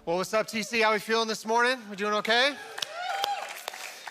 Well, what's up, TC? How we feeling this morning? We doing okay?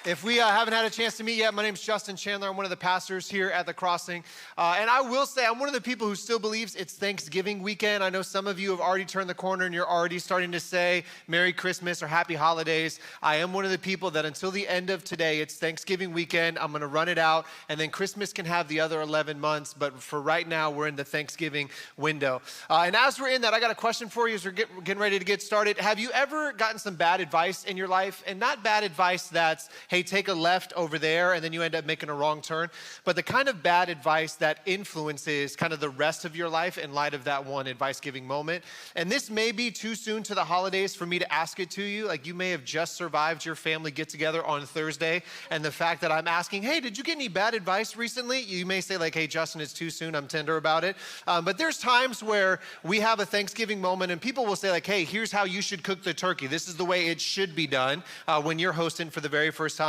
If we haven't had a chance to meet yet, my name's Justin Chandler. I'm one of the pastors here at The Crossing. And I will say, I'm one of the people who still believes it's Thanksgiving weekend. I know some of you have already turned the corner and you're already starting to say Merry Christmas or Happy Holidays. I am one of the people that until the end of today, it's Thanksgiving weekend. I'm gonna run it out, and then Christmas can have the other 11 months. But for right now, we're in the Thanksgiving window. And as we're in that, I got a question for you as we're getting ready to get started. Have you ever gotten some bad advice in your life? And not bad advice that's, hey, take a left over there, and then you end up making a wrong turn. But the kind of bad advice that influences kind of the rest of your life in light of that one advice-giving moment. And this may be too soon to the holidays for me to ask it to you. Like, you may have just survived your family get-together on Thursday, and the fact that I'm asking, hey, did you get any bad advice recently? You may say like, hey, Justin, it's too soon. I'm tender about it. But there's times where we have a Thanksgiving moment, and people will say like, hey, here's how you should cook the turkey. This is the way it should be done when you're hosting for the very first time.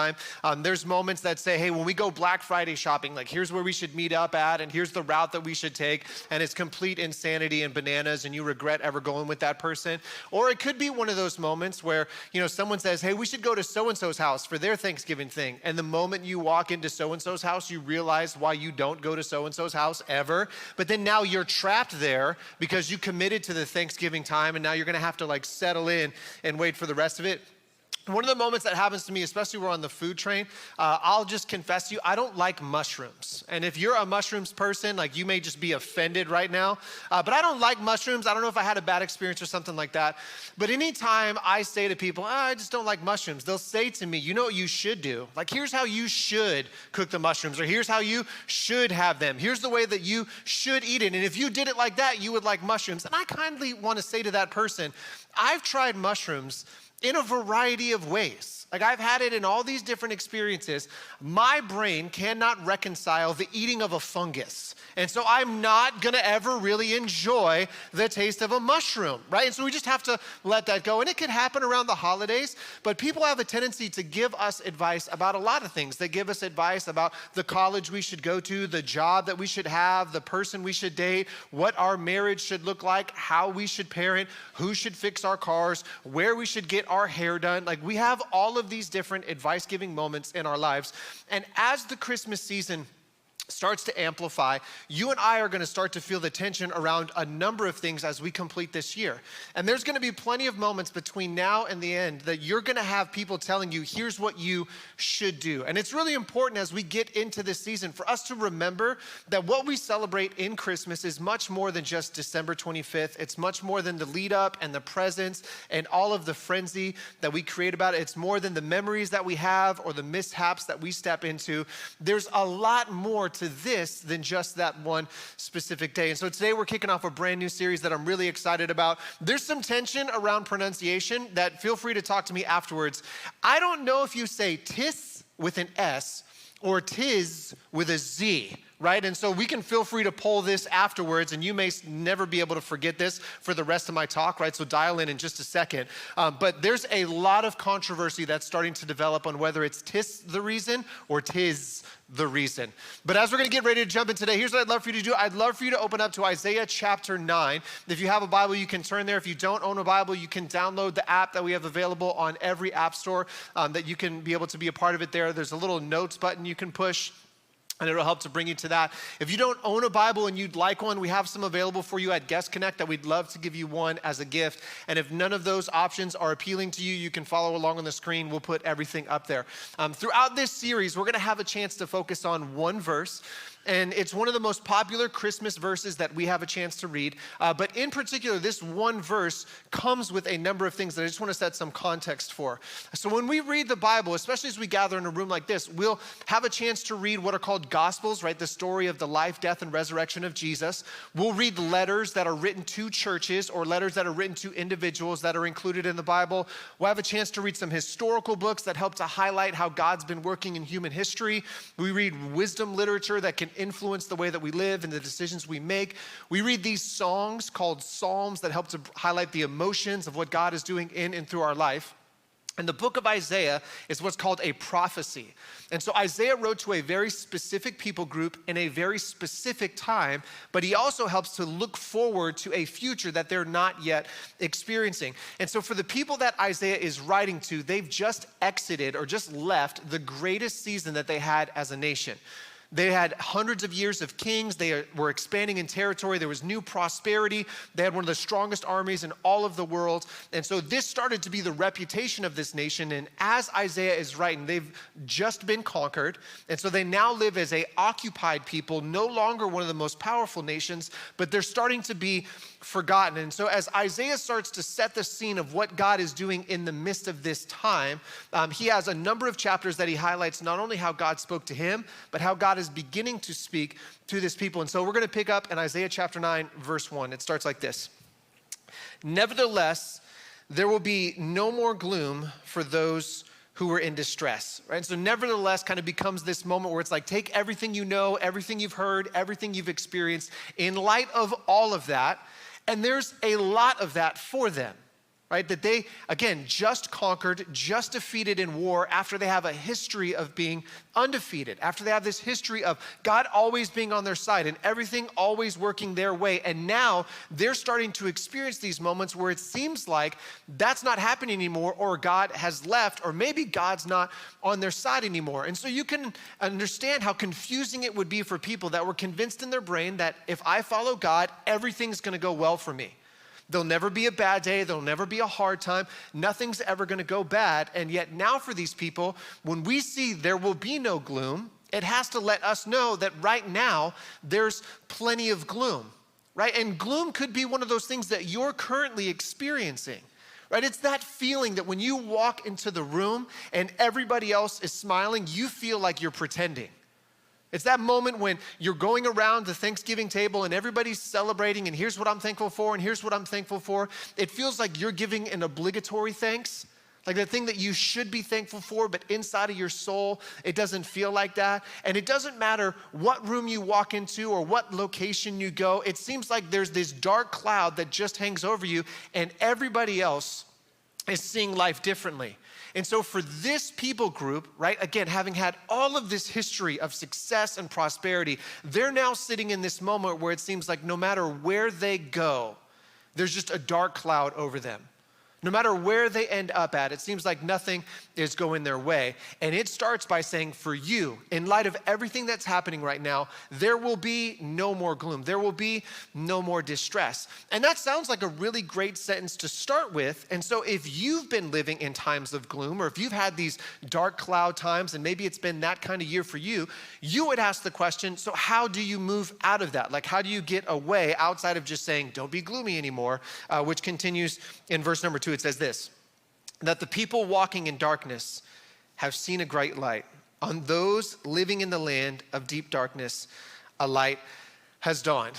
There's moments that say, hey, when we go Black Friday shopping, like here's where we should meet up at, and here's the route that we should take, and it's complete insanity and bananas, and you regret ever going with that person. Or it could be one of those moments where, you know, someone says, hey, we should go to so-and-so's house for their Thanksgiving thing. And the moment you walk into so-and-so's house, you realize why you don't go to so-and-so's house ever. But then now you're trapped there because you committed to the Thanksgiving time, and now you're gonna have to like settle in and wait for the rest of it. One of the moments that happens to me, especially when we're on the food train, I'll just confess to you, I don't like mushrooms. And if you're a mushrooms person, like you may just be offended right now, but I don't like mushrooms. I don't know if I had a bad experience or something like that. But anytime I say to people, I just don't like mushrooms, they'll say to me, you know what you should do? Like, here's how you should cook the mushrooms, or here's how you should have them. Here's the way that you should eat it. And if you did it like that, you would like mushrooms. And I kindly want to say to that person, I've tried mushrooms in a variety of ways. Like, I've had it in all these different experiences. My brain cannot reconcile the eating of a fungus. And so I'm not gonna ever really enjoy the taste of a mushroom, right? And so we just have to let that go. And it could happen around the holidays, but people have a tendency to give us advice about a lot of things. They give us advice about the college we should go to, the job that we should have, the person we should date, what our marriage should look like, how we should parent, who should fix our cars, where we should get our hair done. Like, we have all of these different advice-giving moments in our lives. And as the Christmas season starts to amplify, you and I are gonna start to feel the tension around a number of things as we complete this year. And there's gonna be plenty of moments between now and the end that you're gonna have people telling you, here's what you should do. And it's really important as we get into this season for us to remember that what we celebrate in Christmas is much more than just December 25th. It's much more than the lead up and the presents and all of the frenzy that we create about it. It's more than the memories that we have or the mishaps that we step into. There's a lot more to this than just that one specific day. And so today we're kicking off a brand new series that I'm really excited about. There's some tension around pronunciation that feel free to talk to me afterwards. I don't know if you say tis with an S or tis with a Z, right? And so we can feel free to poll this afterwards, and you may never be able to forget this for the rest of my talk, right? So dial in just a second. But there's a lot of controversy that's starting to develop on whether it's tis the reason or tis the reason. But as we're gonna get ready to jump in today, here's what I'd love for you to do. I'd love for you to open up to Isaiah chapter 9. If you have a Bible, you can turn there. If you don't own a Bible, you can download the app that we have available on every app store that you can be able to be a part of it there. There's a little notes button you can push, and it'll help to bring you to that. If you don't own a Bible and you'd like one, we have some available for you at Guest Connect that we'd love to give you one as a gift. And if none of those options are appealing to you, you can follow along on the screen. We'll put everything up there. Throughout this series, we're gonna have a chance to focus on one verse. And it's one of the most popular Christmas verses that we have a chance to read. But in particular, this one verse comes with a number of things that I just want to set some context for. So when we read the Bible, especially as we gather in a room like this, we'll have a chance to read what are called Gospels, right? The story of the life, death, and resurrection of Jesus. We'll read letters that are written to churches or letters that are written to individuals that are included in the Bible. We'll have a chance to read some historical books that help to highlight how God's been working in human history. We read wisdom literature that can influence the way that we live and the decisions we make. We read these songs called Psalms that help to highlight the emotions of what God is doing in and through our life. And the book of Isaiah is what's called a prophecy. And so Isaiah wrote to a very specific people group in a very specific time, but he also helps to look forward to a future that they're not yet experiencing. And so for the people that Isaiah is writing to, they've just exited or just left the greatest season that they had as a nation. They had hundreds of years of kings. They were expanding in territory. There was new prosperity. They had one of the strongest armies in all of the world. And so this started to be the reputation of this nation. And as Isaiah is writing, they've just been conquered. And so they now live as an occupied people, no longer one of the most powerful nations, but they're starting to be forgotten. And so as Isaiah starts to set the scene of what God is doing in the midst of this time, he has a number of chapters that he highlights not only how God spoke to him, but how God is beginning to speak to this people. And so we're going to pick up in Isaiah chapter 9, verse 1. It starts like this. Nevertheless, there will be no more gloom for those who were in distress, right? And so nevertheless kind of becomes this moment where it's like, take everything you know, everything you've heard, everything you've experienced, in light of all of that, and there's a lot of that for them, right? That they, again, just conquered, just defeated in war after they have a history of being undefeated, after they have this history of God always being on their side and everything always working their way. And now they're starting to experience these moments where it seems like that's not happening anymore, or God has left, or maybe God's not on their side anymore. And so you can understand how confusing it would be for people that were convinced in their brain that if I follow God, everything's going to go well for me. There'll never be a bad day. There'll never be a hard time. Nothing's ever going to go bad. And yet now for these people, when we see there will be no gloom, it has to let us know that right now there's plenty of gloom, right? And gloom could be one of those things that you're currently experiencing, right? It's that feeling that when you walk into the room and everybody else is smiling, you feel like you're pretending. It's that moment when you're going around the Thanksgiving table and everybody's celebrating, and here's what I'm thankful for, and here's what I'm thankful for. It feels like you're giving an obligatory thanks, like the thing that you should be thankful for, but inside of your soul, it doesn't feel like that. And it doesn't matter what room you walk into or what location you go, it seems like there's this dark cloud that just hangs over you, and everybody else is seeing life differently. And so for this people group, right, again, having had all of this history of success and prosperity, they're now sitting in this moment where it seems like no matter where they go, there's just a dark cloud over them. No matter where they end up at, it seems like nothing is going their way. And it starts by saying, for you, in light of everything that's happening right now, there will be no more gloom. There will be no more distress. And that sounds like a really great sentence to start with. And so if you've been living in times of gloom, or if you've had these dark cloud times, and maybe it's been that kind of year for you, you would ask the question, so how do you move out of that? Like, how do you get away outside of just saying, don't be gloomy anymore, which continues in verse number 2. It says this, that the people walking in darkness have seen a great light. On those living in the land of deep darkness, a light has dawned.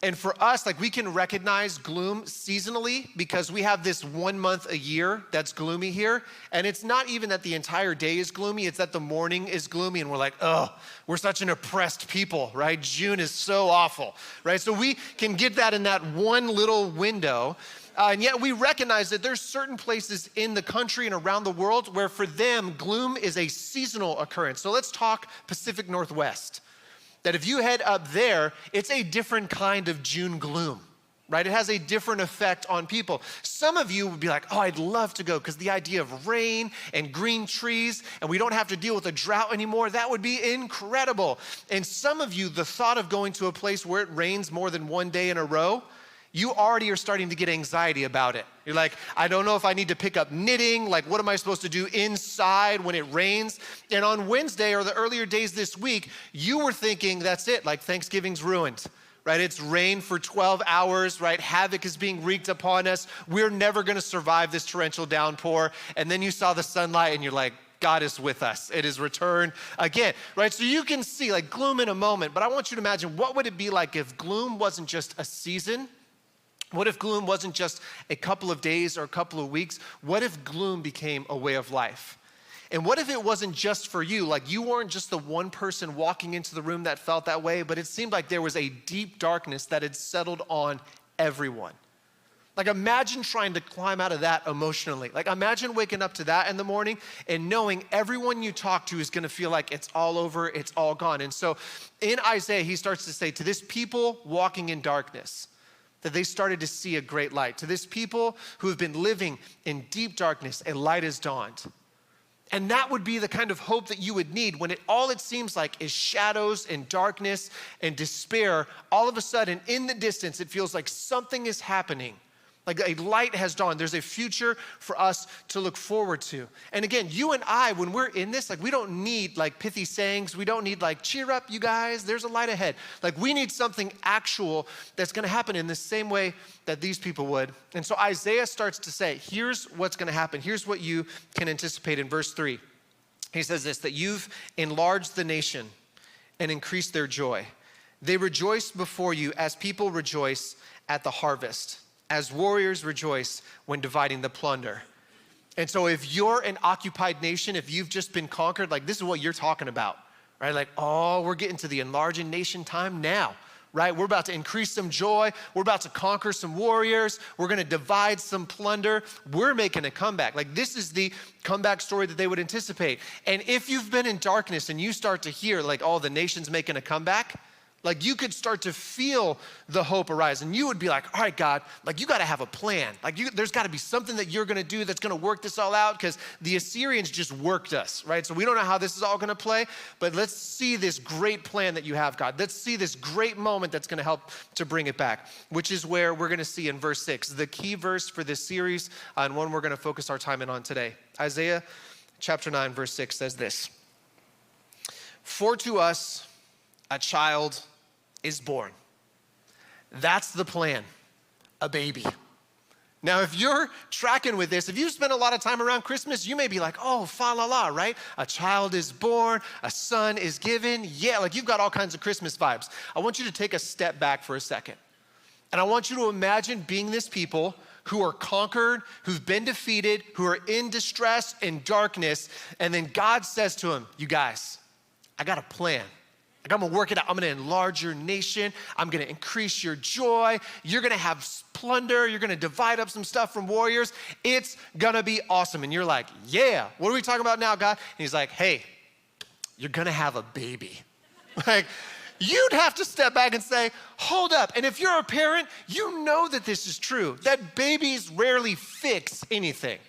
And for us, like, we can recognize gloom seasonally because we have this 1 month a year that's gloomy here. And it's not even that the entire day is gloomy, it's that the morning is gloomy and we're like, oh, we're such an oppressed people, right? June is so awful, right? So we can get that in that one little window. And yet we recognize that there's certain places in the country and around the world where for them, gloom is a seasonal occurrence. So let's talk Pacific Northwest. That if you head up there, it's a different kind of June gloom, right? It has a different effect on people. Some of you would be like, oh, I'd love to go because the idea of rain and green trees and we don't have to deal with a drought anymore, that would be incredible. And some of you, the thought of going to a place where it rains more than one day in a row, you already are starting to get anxiety about it. You're like, I don't know if I need to pick up knitting. Like, what am I supposed to do inside when it rains? And on Wednesday or the earlier days this week, you were thinking, that's it, like Thanksgiving's ruined, right? It's rained for 12 hours, right? Havoc is being wreaked upon us. We're never gonna survive this torrential downpour. And then you saw the sunlight and you're like, God is with us. It is returned again, right? So you can see like gloom in a moment, but I want you to imagine what would it be like if gloom wasn't just a season. What if gloom wasn't just a couple of days or a couple of weeks? What if gloom became a way of life? And what if it wasn't just for you? Like you weren't just the one person walking into the room that felt that way, but it seemed like there was a deep darkness that had settled on everyone. Like imagine trying to climb out of that emotionally. Like imagine waking up to that in the morning and knowing everyone you talk to is gonna feel like it's all over, it's all gone. And so in Isaiah, he starts to say to this people walking in darkness, that they started to see a great light. To this people who have been living in deep darkness, a light has dawned. And that would be the kind of hope that you would need when all it seems like is shadows and darkness and despair. All of a sudden, in the distance, it feels like something is happening. Like a light has dawned. There's a future for us to look forward to. And again, you and I, when we're in this, like we don't need like pithy sayings. We don't need like, cheer up, you guys, there's a light ahead. Like we need something actual that's gonna happen in the same way that these people would. And so Isaiah starts to say, here's what's gonna happen. Here's what you can anticipate in verse 3. He says this, that you've enlarged the nation and increased their joy. They rejoice before you as people rejoice at the harvest, as warriors rejoice when dividing the plunder. And so if you're an occupied nation, if you've just been conquered, like this is what you're talking about, right? Like, oh, we're getting to the enlarging nation time now, right? We're about to increase some joy. We're about to conquer some warriors. We're gonna divide some plunder. We're making a comeback. Like this is the comeback story that they would anticipate. And if you've been in darkness and you start to hear like, oh, the nation's making a comeback, like you could start to feel the hope arise and you would be like, all right, God, like you gotta have a plan. Like there's gotta be something that you're gonna do that's gonna work this all out because the Assyrians just worked us, right? So we don't know how this is all gonna play, but let's see this great plan that you have, God. Let's see this great moment that's gonna help to bring it back, which is where we're gonna see in verse 6, the key verse for this series and one we're gonna focus our time in on today. Isaiah chapter 9, verse 6 says this, for to us a child is born. That's the plan, a baby. Now, if you're tracking with this, if you spend a lot of time around Christmas, you may be like, oh, fa la la, right? A child is born, a son is given. Yeah, like you've got all kinds of Christmas vibes. I want you to take a step back for a second. And I want you to imagine being this people who are conquered, who've been defeated, who are in distress and darkness. And then God says to them, you guys, I got a plan. Like I'm gonna work it out. I'm gonna enlarge your nation. I'm gonna increase your joy. You're gonna have plunder. You're gonna divide up some stuff from warriors. It's gonna be awesome. And you're like, yeah, what are we talking about now, God? And he's like, hey, you're gonna have a baby. Like, you'd have to step back and say, hold up. And if you're a parent, you know that this is true, that babies rarely fix anything.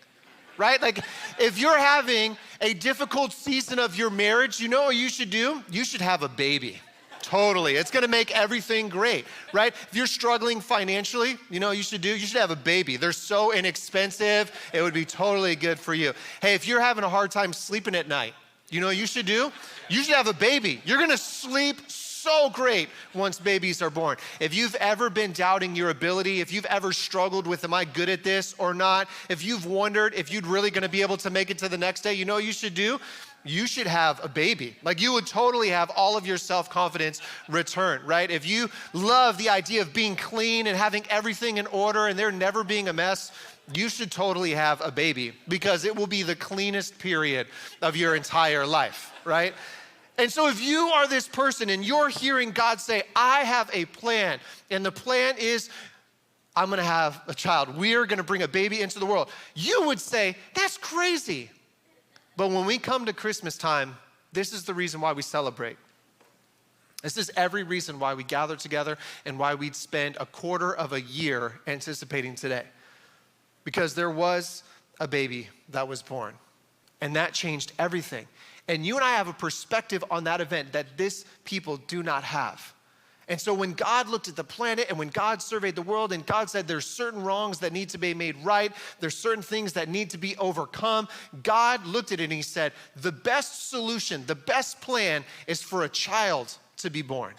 Right? Like if you're having a difficult season of your marriage, you know what you should do? You should have a baby. Totally. It's gonna make everything great, right? If you're struggling financially, you know what you should do? You should have a baby. They're so inexpensive. It would be totally good for you. Hey, if you're having a hard time sleeping at night, you know what you should do? You should have a baby. You're gonna sleep so great once babies are born. If you've ever been doubting your ability, if you've ever struggled with, am I good at this or not? If you've wondered if you'd really gonna be able to make it to the next day, you know what you should do? You should have a baby. Like you would totally have all of your self-confidence return, right? If you love the idea of being clean and having everything in order and there never being a mess, you should totally have a baby because it will be the cleanest period of your entire life, right? And so if you are this person and you're hearing God say, I have a plan, and the plan is I'm gonna have a child. We're gonna bring a baby into the world. You would say, that's crazy. But when we come to Christmas time, this is the reason why we celebrate. This is every reason why we gather together and why we'd spend a quarter of a year anticipating today. Because there was a baby that was born, and that changed everything. And you and I have a perspective on that event that this people do not have. And so when God looked at the planet and when God surveyed the world and God said there's certain wrongs that need to be made right, there's certain things that need to be overcome, God looked at it and he said, the best solution, the best plan is for a child to be born.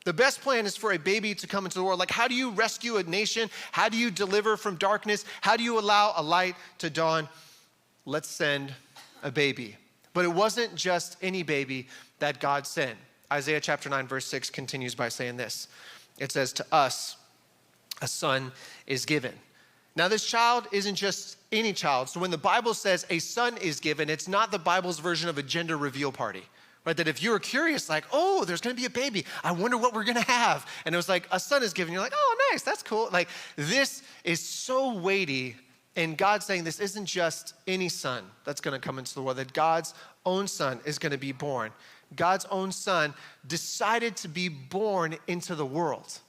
The best plan is for a baby to come into the world. Like, how do you rescue a nation? How do you deliver from darkness? How do you allow a light to dawn? Let's send a baby. But it wasn't just any baby that God sent. Isaiah chapter 9, verse 6 continues by saying this. It says, to us, a son is given. Now, this child isn't just any child. So when the Bible says a son is given, it's not the Bible's version of a gender reveal party. Right, that if you were curious, like, oh, there's gonna be a baby, I wonder what we're gonna have. And it was like, a son is given. You're like, oh, nice, that's cool. Like, this is so weighty, and God's saying this isn't just any son that's gonna come into the world, that God's own son is gonna be born. God's own son decided to be born into the world.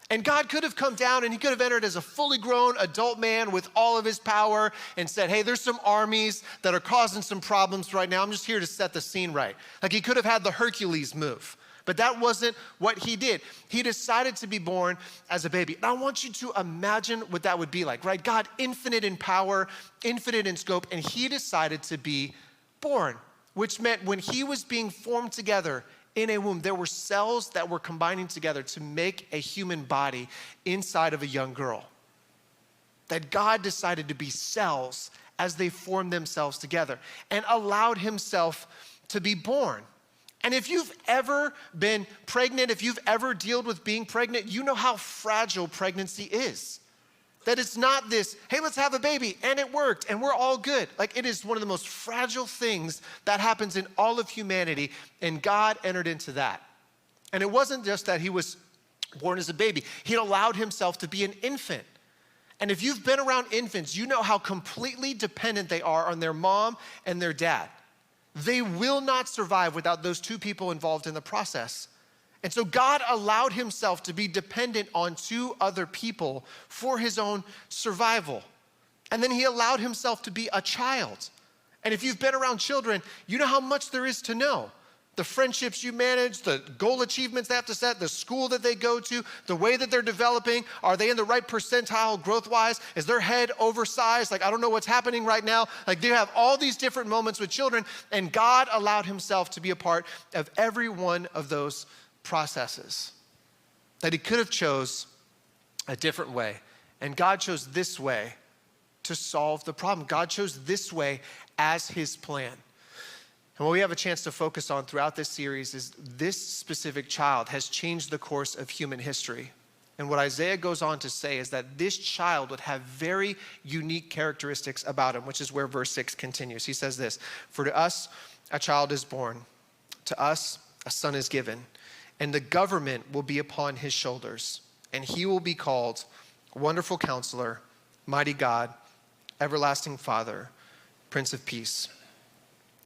And God could have come down and he could have entered as a fully grown adult man with all of his power and said, hey, there's some armies that are causing some problems right now. I'm just here to set the scene right. Like, he could have had the Hercules move, but that wasn't what he did. He decided to be born as a baby. And I want you to imagine what that would be like, right? God, infinite in power, infinite in scope, and he decided to be born, which meant when he was being formed together in a womb, there were cells that were combining together to make a human body inside of a young girl. That God decided to be cells as they formed themselves together and allowed himself to be born. And if you've ever been pregnant, if you've ever dealt with being pregnant, you know how fragile pregnancy is. That it's not this, hey, let's have a baby, and it worked, and we're all good. Like, it is one of the most fragile things that happens in all of humanity, and God entered into that. And it wasn't just that he was born as a baby. He allowed himself to be an infant. And if you've been around infants, you know how completely dependent they are on their mom and their dad. They will not survive without those two people involved in the process. And so God allowed himself to be dependent on two other people for his own survival. And then he allowed himself to be a child. And if you've been around children, you know how much there is to know. The friendships you manage, the goal achievements they have to set, the school that they go to, the way that they're developing. Are they in the right percentile growth-wise? Is their head oversized? Like, I don't know what's happening right now. Like, they have all these different moments with children, and God allowed himself to be a part of every one of those processes. That he could have chose a different way, and God chose this way to solve the problem. God chose this way as his plan. And what we have a chance to focus on throughout this series is this specific child has changed the course of human history. And what Isaiah goes on to say is that this child would have very unique characteristics about him, which is where verse 6 continues. He says this, "For to us a child is born, to us a son is given, and the government will be upon his shoulders, and he will be called Wonderful Counselor, Mighty God, Everlasting Father, Prince of Peace."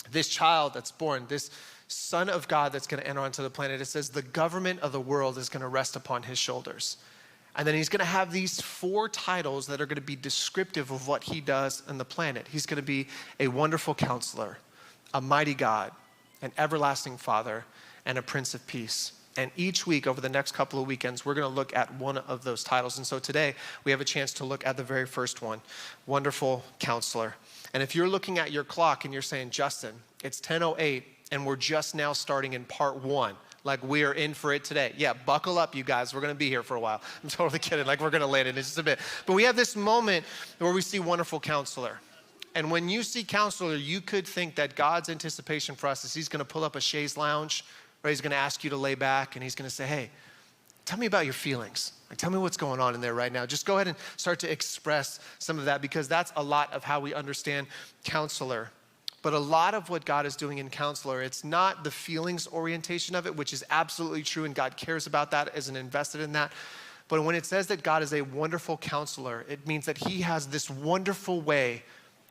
This child that's born, this Son of God that's going to enter onto the planet, it says the government of the world is going to rest upon his shoulders. And then he's going to have these 4 titles that are going to be descriptive of what he does on the planet. He's going to be a wonderful counselor, a mighty God, an everlasting Father, and a Prince of Peace. And each week over the next couple of weekends, we're going to look at one of those titles. And so today we have a chance to look at the very first one, Wonderful Counselor. And if you're looking at your clock and you're saying, Justin, it's 10:08 and we're just now starting in part 1. Like, we are in for it today. Yeah, buckle up, you guys. We're going to be here for a while. I'm totally kidding. Like, we're going to land in just a bit. But we have this moment where we see Wonderful Counselor. And when you see Counselor, you could think that God's anticipation for us is he's going to pull up a chaise lounge, or he's going to ask you to lay back, and he's going to say, hey, tell me about your feelings. Like, tell me what's going on in there right now. Just go ahead and start to express some of that, because that's a lot of how we understand Counselor. But a lot of what God is doing in Counselor, it's not the feelings orientation of it, which is absolutely true, and God cares about that, isn't invested in that. But when it says that God is a wonderful counselor, it means that he has this wonderful way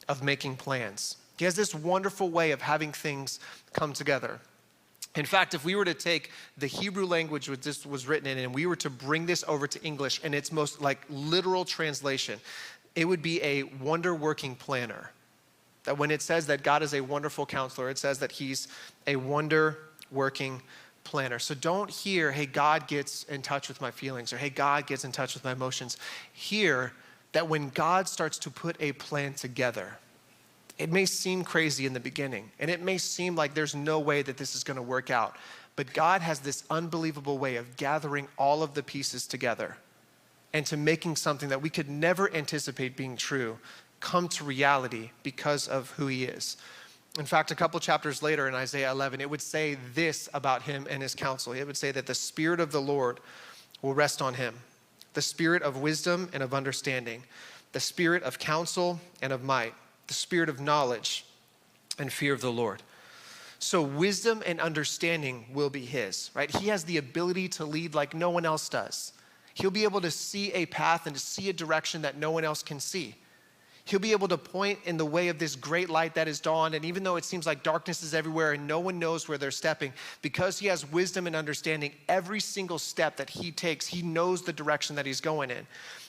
of making plans. He has this wonderful way of having things come together. In fact, if we were to take the Hebrew language which this was written in, and we were to bring this over to English in its most literal translation, it would be a wonder-working planner. That when it says that God is a wonderful counselor, it says that he's a wonder-working planner. So don't hear, hey, God gets in touch with my feelings, or hey, God gets in touch with my emotions. Hear that when God starts to put a plan together, it may seem crazy in the beginning, and it may seem like there's no way that this is going to work out, but God has this unbelievable way of gathering all of the pieces together and to making something that we could never anticipate being true come to reality because of who he is. In fact, a couple chapters later in Isaiah 11, it would say this about him and his counsel. It would say that the Spirit of the Lord will rest on him, the Spirit of wisdom and of understanding, the Spirit of counsel and of might, the Spirit of knowledge and fear of the Lord. So wisdom and understanding will be his, right? He has the ability to lead like no one else does. He'll be able to see a path and to see a direction that no one else can see. He'll be able to point in the way of this great light that is dawned. And even though it seems like darkness is everywhere and no one knows where they're stepping, because he has wisdom and understanding, every single step that he takes, he knows the direction that he's going in.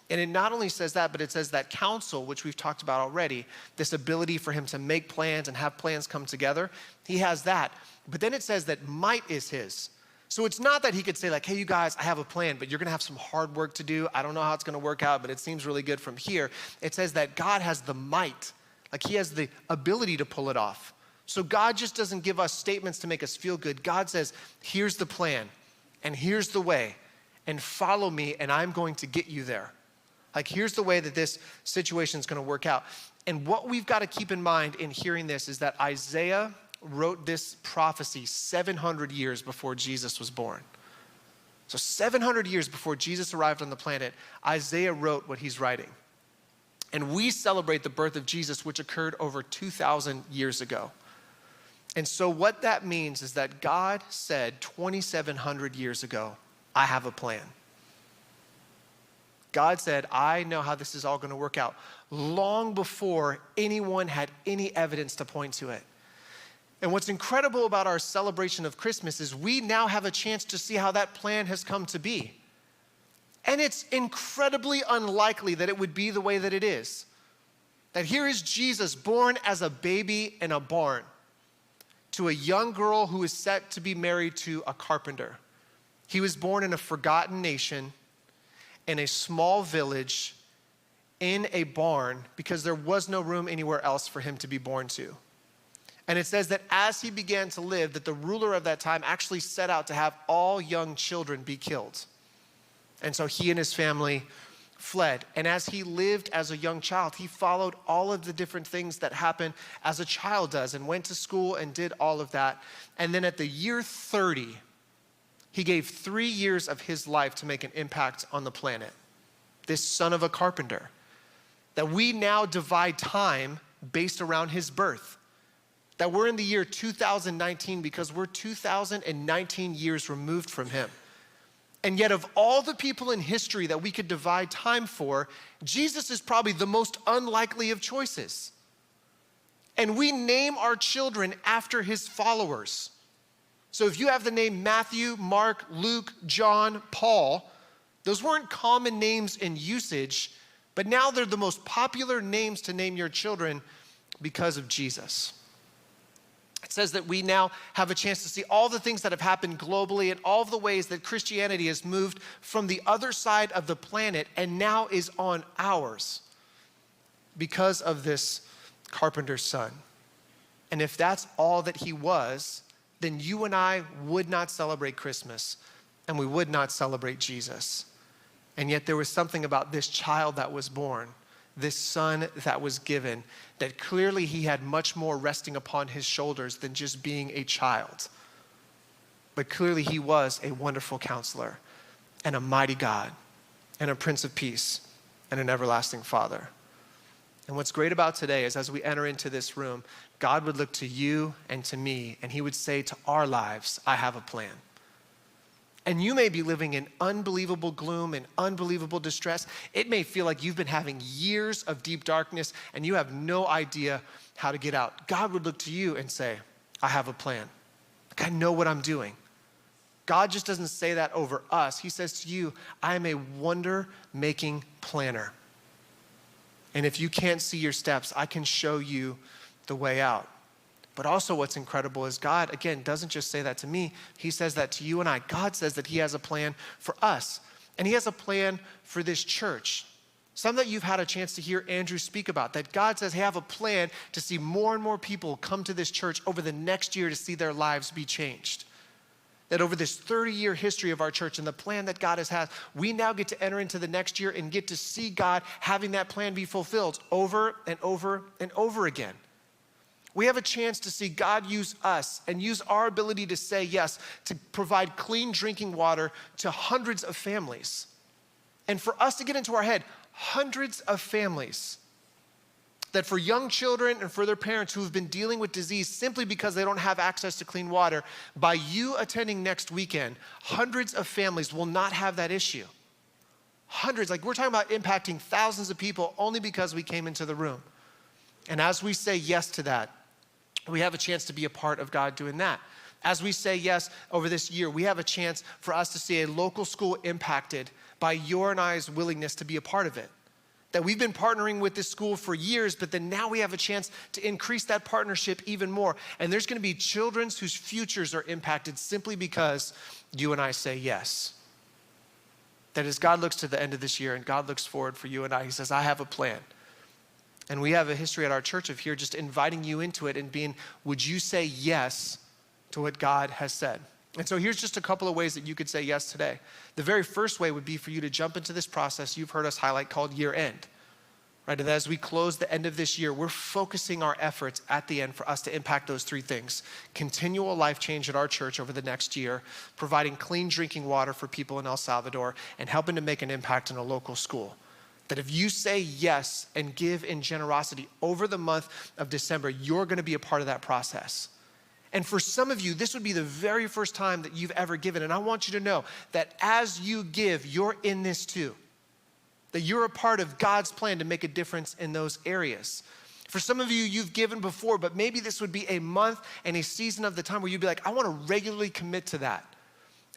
And it not only says that, but it says that counsel, which we've talked about already, this ability for him to make plans and have plans come together, he has that. But then it says that might is his. So it's not that he could say like, hey, you guys, I have a plan, but you're gonna have some hard work to do. I don't know how it's gonna work out, but it seems really good from here. It says that God has the might, like he has the ability to pull it off. So God just doesn't give us statements to make us feel good. God says, here's the plan, and here's the way, and follow me, and I'm going to get you there. Like, here's the way that this situation is gonna work out. And what we've gotta keep in mind in hearing this is that Isaiah wrote this prophecy 700 years before Jesus was born. So 700 years before Jesus arrived on the planet, Isaiah wrote what he's writing. And we celebrate the birth of Jesus, which occurred over 2,000 years ago. And so what that means is that God said 2,700 years ago, I have a plan. God said, I know how this is all gonna work out, long before anyone had any evidence to point to it. And what's incredible about our celebration of Christmas is we now have a chance to see how that plan has come to be. And it's incredibly unlikely that it would be the way that it is. That here is Jesus born as a baby in a barn to a young girl who is set to be married to a carpenter. He was born in a forgotten nation, in a small village, in a barn, because there was no room anywhere else for him to be born to. And it says that as he began to live, that the ruler of that time actually set out to have all young children be killed. And so he and his family fled. And as he lived as a young child, he followed all of the different things that happen as a child does and went to school and did all of that. And then at the year 30, he gave 3 years of his life to make an impact on the planet. This son of a carpenter. That we now divide time based around his birth. That we're in the year 2019 because we're 2019 years removed from him. And yet of all the people in history that we could divide time for, Jesus is probably the most unlikely of choices. And we name our children after his followers. So if you have the name Matthew, Mark, Luke, John, Paul, those weren't common names in usage, but now they're the most popular names to name your children because of Jesus. It says that we now have a chance to see all the things that have happened globally and all of the ways that Christianity has moved from the other side of the planet and now is on ours because of this carpenter's son. And if that's all that he was, then you and I would not celebrate Christmas and we would not celebrate Jesus. And yet there was something about this child that was born, this son that was given, that clearly he had much more resting upon his shoulders than just being a child. But clearly he was a wonderful counselor and a mighty God and a Prince of Peace and an everlasting Father. And what's great about today is as we enter into this room, God would look to you and to me and he would say to our lives, I have a plan. And you may be living in unbelievable gloom and unbelievable distress. It may feel like you've been having years of deep darkness and you have no idea how to get out. God would look to you and say, I have a plan. Like, I know what I'm doing. God just doesn't say that over us. He says to you, I am a wonder-making planner. And if you can't see your steps, I can show you the way out. But also what's incredible is God, again, doesn't just say that to me. He says that to you and I. God says that he has a plan for us. And he has a plan for this church. Some that you've had a chance to hear Andrew speak about, that God says, hey, I have a plan to see more and more people come to this church over the next year to see their lives be changed. That over this 30-year history of our church and the plan that God has had, we now get to enter into the next year and get to see God having that plan be fulfilled over and over and over again. We have a chance to see God use us and use our ability to say yes, to provide clean drinking water to hundreds of families. And for us to get into our head, hundreds of families, that for young children and for their parents who have been dealing with disease simply because they don't have access to clean water, by you attending next weekend, hundreds of families will not have that issue. Hundreds, like we're talking about impacting thousands of people only because we came into the room. And as we say yes to that, we have a chance to be a part of God doing that. As we say yes over this year, we have a chance for us to see a local school impacted by your and I's willingness to be a part of it. That we've been partnering with this school for years, but then now we have a chance to increase that partnership even more. And there's gonna be children whose futures are impacted simply because you and I say yes. That as God looks to the end of this year and God looks forward for you and I, he says, I have a plan. And we have a history at our church of here just inviting you into it and being, would you say yes to what God has said? And so here's just a couple of ways that you could say yes today. The very first way would be for you to jump into this process you've heard us highlight called year end. Right? And as we close the end of this year, we're focusing our efforts at the end for us to impact those three things. Continual life change at our church over the next year, providing clean drinking water for people in El Salvador, and helping to make an impact in a local school. That if you say yes and give in generosity over the month of December, you're gonna be a part of that process. And for some of you, this would be the very first time that you've ever given. And I want you to know that as you give, you're in this too. That you're a part of God's plan to make a difference in those areas. For some of you, you've given before, but maybe this would be a month and a season of the time where you'd be like, I wanna regularly commit to that.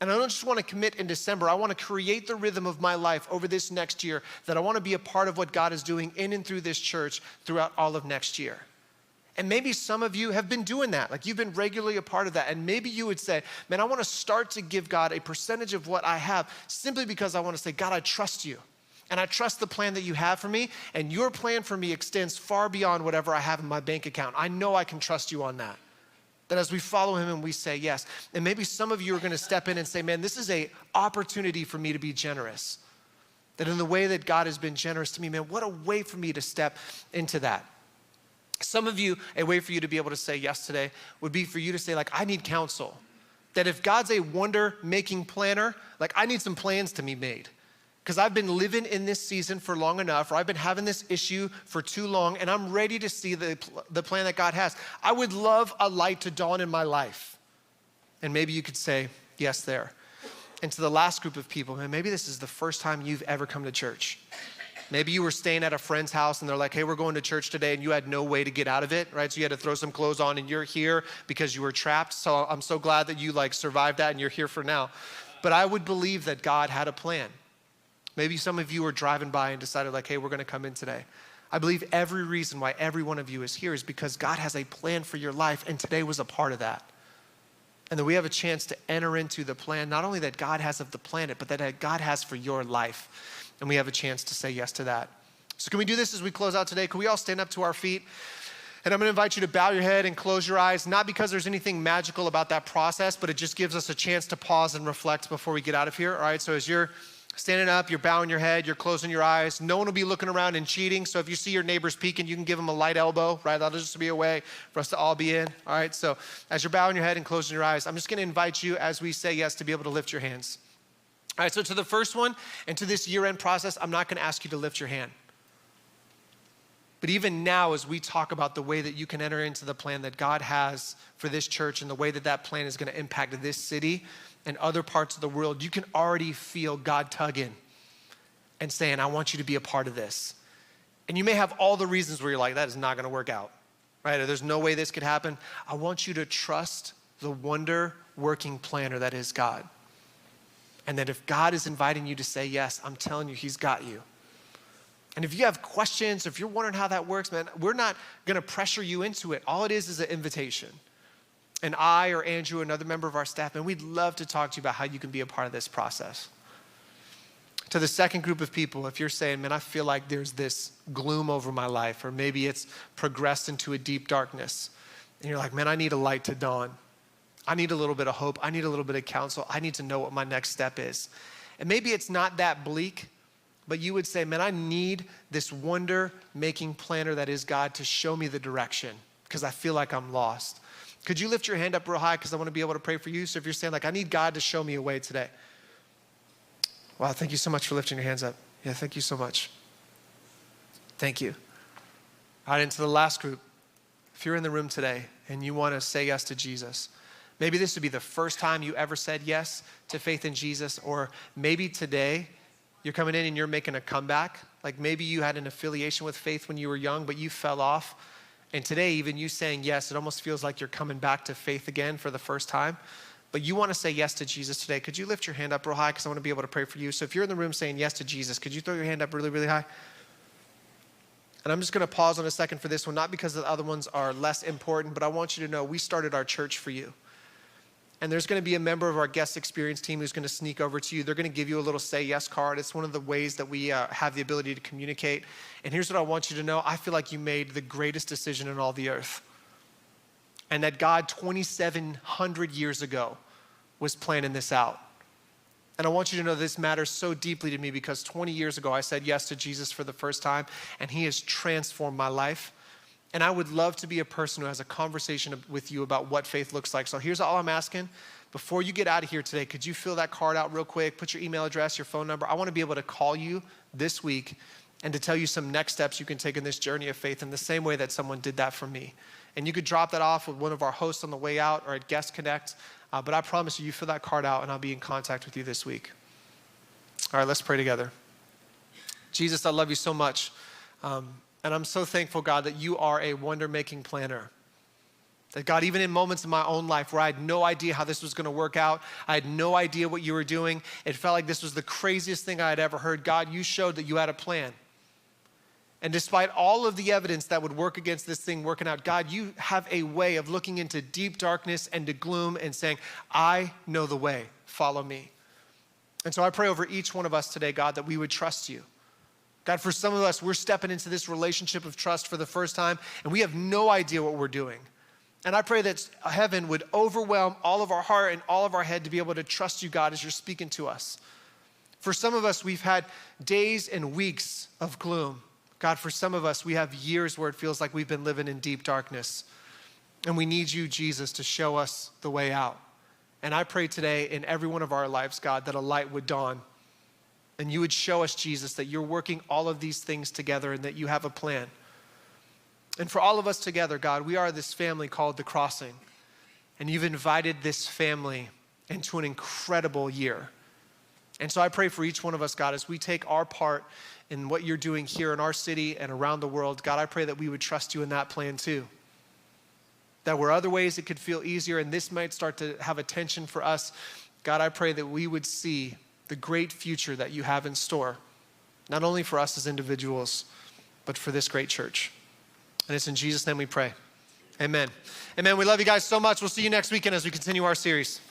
And I don't just wanna commit in December, I wanna create the rhythm of my life over this next year, that I wanna be a part of what God is doing in and through this church throughout all of next year. And maybe some of you have been doing that, like you've been regularly a part of that. And maybe you would say, man, I wanna start to give God a percentage of what I have simply because I wanna say, God, I trust you. And I trust the plan that you have for me, and your plan for me extends far beyond whatever I have in my bank account. I know I can trust you on that. That as we follow him and we say yes. And maybe some of you are gonna step in and say, man, this is an opportunity for me to be generous. That in the way that God has been generous to me, man, what a way for me to step into that. Some of you, a way for you to be able to say yes today would be for you to say, like, I need counsel. That if God's a wonder-making planner, like I need some plans to be made. Because I've been living in this season for long enough, or I've been having this issue for too long, and I'm ready to see the plan that God has. I would love a light to dawn in my life. And maybe you could say yes there. And to the last group of people, man, maybe this is the first time you've ever come to church. Maybe you were staying at a friend's house and they're like, hey, we're going to church today, and you had no way to get out of it, right? So you had to throw some clothes on and you're here because you were trapped. So I'm so glad that you survived that and you're here for now. But I would believe that God had a plan. Maybe some of you were driving by and decided like, hey, we're gonna come in today. I believe every reason why every one of you is here is because God has a plan for your life, and today was a part of that. And that we have a chance to enter into the plan, not only that God has of the planet, but that God has for your life. And we have a chance to say yes to that. So can we do this as we close out today? Can we all stand up to our feet? And I'm gonna invite you to bow your head and close your eyes, not because there's anything magical about that process, but it just gives us a chance to pause and reflect before we get out of here, all right? So as you're standing up, you're bowing your head, you're closing your eyes. No one will be looking around and cheating. So if you see your neighbors peeking, you can give them a light elbow, right? That'll just be a way for us to all be in, all right? So as you're bowing your head and closing your eyes, I'm just gonna invite you as we say yes to be able to lift your hands. All right, so to the first one and to this year-end process, I'm not gonna ask you to lift your hand. But even now, as we talk about the way that you can enter into the plan that God has for this church and the way that that plan is gonna impact this city and other parts of the world, you can already feel God tugging and saying, I want you to be a part of this. And you may have all the reasons where you're like, that is not gonna work out, right? Or there's no way this could happen. I want you to trust the wonder-working planner that is God. And that if God is inviting you to say yes, I'm telling you, he's got you. And if you have questions, if you're wondering how that works, man, we're not gonna pressure you into it. All it is an invitation. And I or Andrew, another member of our staff, and we'd love to talk to you about how you can be a part of this process. To the second group of people, if you're saying, man, I feel like there's this gloom over my life, or maybe it's progressed into a deep darkness, and you're like, man, I need a light to dawn. I need a little bit of hope. I need a little bit of counsel. I need to know what my next step is. And maybe it's not that bleak, but you would say, man, I need this wonder-making planner that is God to show me the direction because I feel like I'm lost. Could you lift your hand up real high because I want to be able to pray for you? So if you're saying like, I need God to show me a way today. Wow, thank you so much for lifting your hands up. Yeah, thank you so much. Thank you. All right, into the last group. If you're in the room today and you want to say yes to Jesus, maybe this would be the first time you ever said yes to faith in Jesus, or maybe today You're coming in and you're making a comeback. Like maybe you had an affiliation with faith when you were young, but you fell off. And today, even you saying yes, it almost feels like you're coming back to faith again for the first time. But you want to say yes to Jesus today. Could you lift your hand up real high? Because I want to be able to pray for you. So if you're in the room saying yes to Jesus, could you throw your hand up really, really high? And I'm just going to pause on a second for this one, not because the other ones are less important, but I want you to know we started our church for you. And there's going to be a member of our guest experience team who's going to sneak over to you. They're going to give you a little say yes card. It's one of the ways that we have the ability to communicate. And here's what I want you to know. I feel like you made the greatest decision in all the earth. And that God 2,700 years ago was planning this out. And I want you to know this matters so deeply to me because 20 years ago I said yes to Jesus for the first time and he has transformed my life. And I would love to be a person who has a conversation with you about what faith looks like. So here's all I'm asking. Before you get out of here today, could you fill that card out real quick? Put your email address, your phone number. I want to be able to call you this week and to tell you some next steps you can take in this journey of faith in the same way that someone did that for me. And you could drop that off with one of our hosts on the way out or at Guest Connect. But I promise you fill that card out and I'll be in contact with you this week. All right, let's pray together. Jesus, I love you so much. And I'm so thankful, God, that you are a wonder-making planner. That God, even in moments in my own life where I had no idea how this was going to work out, I had no idea what you were doing, it felt like this was the craziest thing I had ever heard. God, you showed that you had a plan. And despite all of the evidence that would work against this thing working out, God, you have a way of looking into deep darkness and to gloom and saying, I know the way, follow me. And so I pray over each one of us today, God, that we would trust you. God, for some of us, we're stepping into this relationship of trust for the first time, and we have no idea what we're doing. And I pray that heaven would overwhelm all of our heart and all of our head to be able to trust you, God, as you're speaking to us. For some of us, we've had days and weeks of gloom. God, for some of us, we have years where it feels like we've been living in deep darkness. And we need you, Jesus, to show us the way out. And I pray today in every one of our lives, God, that a light would dawn. And you would show us, Jesus, that you're working all of these things together and that you have a plan. And for all of us together, God, we are this family called The Crossing. And you've invited this family into an incredible year. And so I pray for each one of us, God, as we take our part in what you're doing here in our city and around the world, God, I pray that we would trust you in that plan too. That where other ways it could feel easier and this might start to have a tension for us, God, I pray that we would see the great future that you have in store, not only for us as individuals, but for this great church. And it's in Jesus' name we pray. Amen. Amen. We love you guys so much. We'll see you next weekend as we continue our series.